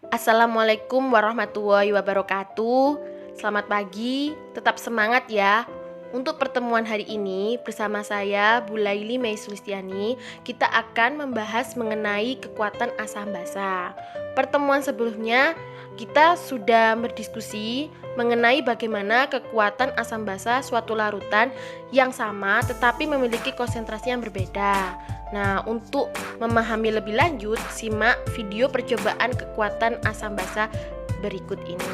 Assalamualaikum warahmatullahi wabarakatuh. Selamat pagi, tetap semangat ya. Untuk pertemuan hari ini bersama saya Bu Laili Mei Sulistiani, kita akan membahas mengenai kekuatan asam basa. Pertemuan sebelumnya kita sudah berdiskusi mengenai bagaimana kekuatan asam basa suatu larutan yang sama tetapi memiliki konsentrasi yang berbeda. Nah, untuk memahami lebih lanjut, simak video percobaan kekuatan asam basa berikut ini.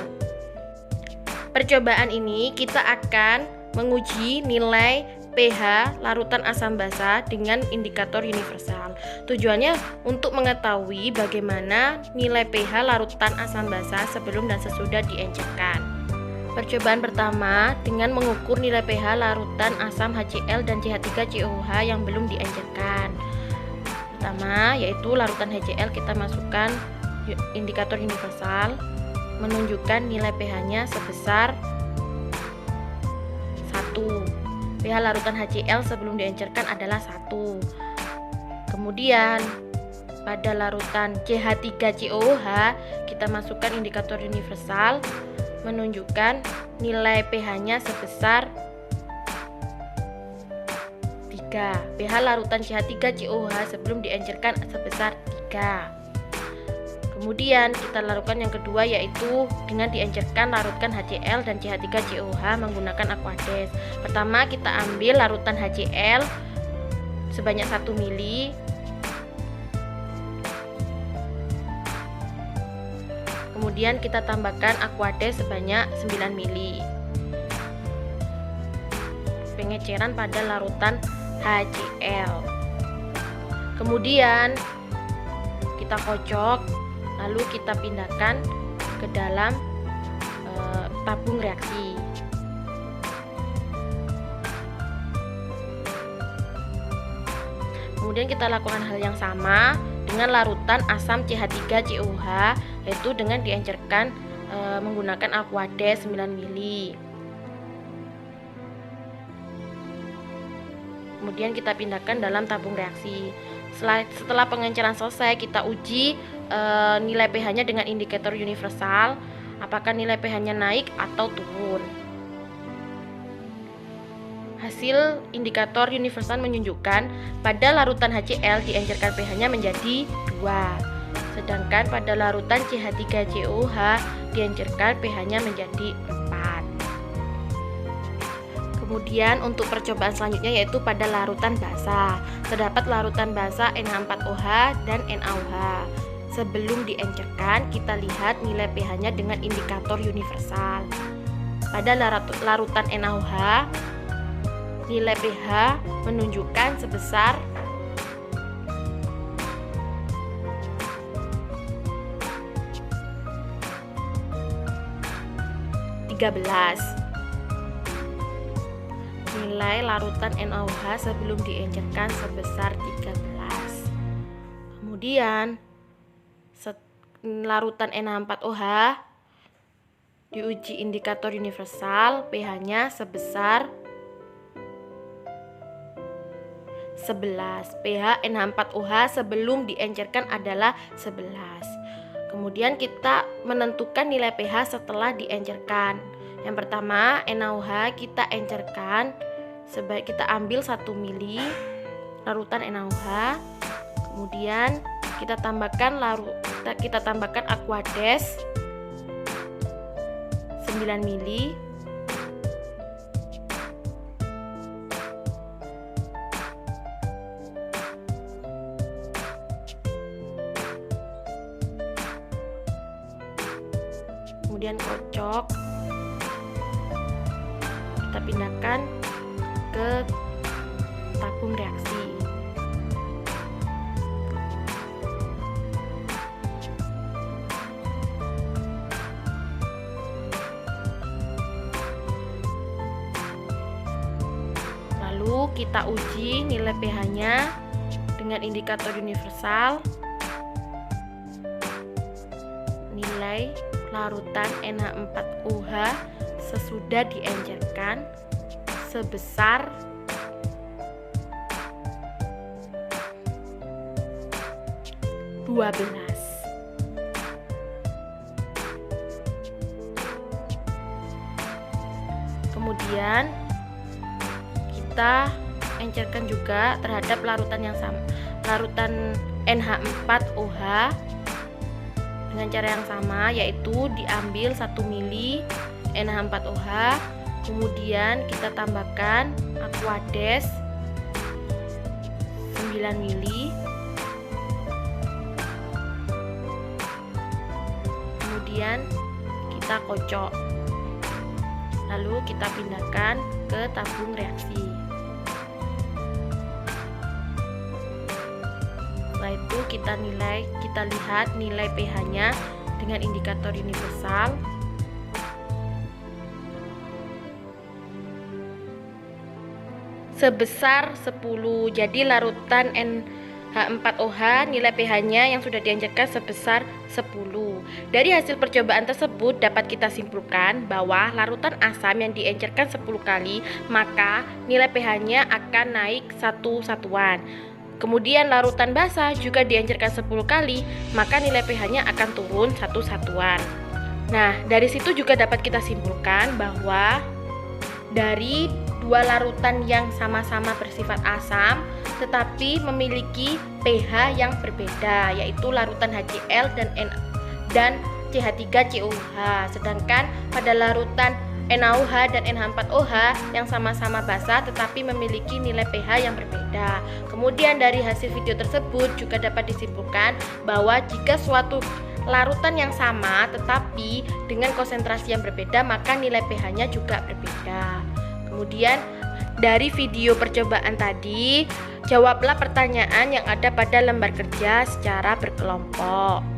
Percobaan ini kita akan menguji nilai pH larutan asam basa dengan indikator universal. Tujuannya untuk mengetahui bagaimana nilai pH larutan asam basa sebelum dan sesudah diencerkan. Percobaan pertama dengan mengukur nilai pH larutan asam HCl dan CH3COOH yang belum diencerkan. Pertama yaitu larutan HCl, kita masukkan indikator universal menunjukkan nilai pH-nya sebesar 1. pH larutan HCl sebelum diencerkan adalah 1. Kemudian pada larutan CH3COOH kita masukkan indikator universal menunjukkan nilai pH-nya sebesar 3. pH larutan CH3COOH sebelum diencerkan sebesar 3. Kemudian kita lakukan yang kedua yaitu dengan diencerkan larutkan HCl dan CH3COOH menggunakan Aquades. Pertama kita ambil larutan HCl sebanyak 1 mili. Kemudian kita tambahkan Aquades sebanyak 9 mili. Pengeceran pada larutan HCl. Kemudian kita kocok, lalu kita pindahkan ke dalam tabung reaksi. Kemudian kita lakukan hal yang sama dengan larutan asam CH3COOH, yaitu dengan diencerkan menggunakan Aquades 9 mili. Kemudian kita pindahkan dalam tabung reaksi. Setelah pengenceran selesai, kita uji nilai pH-nya dengan indikator universal, apakah nilai pH-nya naik atau turun. Hasil indikator universal menunjukkan pada larutan HCl diencerkan pH-nya menjadi 2, sedangkan pada larutan CH3COOH diencerkan pH-nya menjadi 4. Kemudian untuk percobaan selanjutnya yaitu pada larutan basa. Terdapat larutan basa NH4OH dan NaOH. Sebelum diencerkan, kita lihat nilai pH-nya dengan indikator universal. Pada larutan NaOH, nilai pH menunjukkan sebesar 13. Nilai larutan NaOH sebelum diencerkan sebesar 13. Kemudian larutan NH4OH diuji indikator universal, pH-nya sebesar 11. pH NH4OH sebelum diencerkan adalah 11. Kemudian kita menentukan nilai pH setelah diencerkan. Yang pertama, NaOH kita encerkan, kita ambil 1 mili larutan NaOH. Kemudian kita tambahkan Aquades 9 mili. Kemudian kocok, kita pindahkan ke tabung reaksi. Lalu kita uji nilai pH-nya dengan indikator universal. Nilai larutan NH4OH sesudah diencerkan sebesar 12. Kemudian kita encerkan juga terhadap larutan yang sama, larutan NH4OH dengan cara yang sama, yaitu diambil 1 mili NH4OH, kemudian kita tambahkan Aquades 9 mili, kemudian kita kocok, lalu kita pindahkan ke tabung reaksi. Setelah itu kita lihat nilai pH-nya dengan indikator universal. Sebesar 10. Jadi larutan NH4OH nilai pH-nya yang sudah diencerkan sebesar 10. Dari hasil percobaan tersebut dapat kita simpulkan bahwa larutan asam yang diencerkan 10 kali, maka nilai pH-nya akan naik 1 satuan. Kemudian larutan basa juga diencerkan 10 kali, maka nilai pH-nya akan turun 1 satuan. Nah, dari situ juga dapat kita simpulkan bahwa dari dua larutan yang sama-sama bersifat asam tetapi memiliki pH yang berbeda, yaitu larutan HCl dan CH3COOH. Sedangkan pada larutan NaOH dan NH4OH yang sama-sama basa tetapi memiliki nilai pH yang berbeda. Kemudian dari hasil video tersebut juga dapat disimpulkan bahwa jika suatu larutan yang sama tetapi dengan konsentrasi yang berbeda, maka nilai pH-nya juga berbeda. Kemudian dari video percobaan tadi, jawablah pertanyaan yang ada pada lembar kerja secara berkelompok.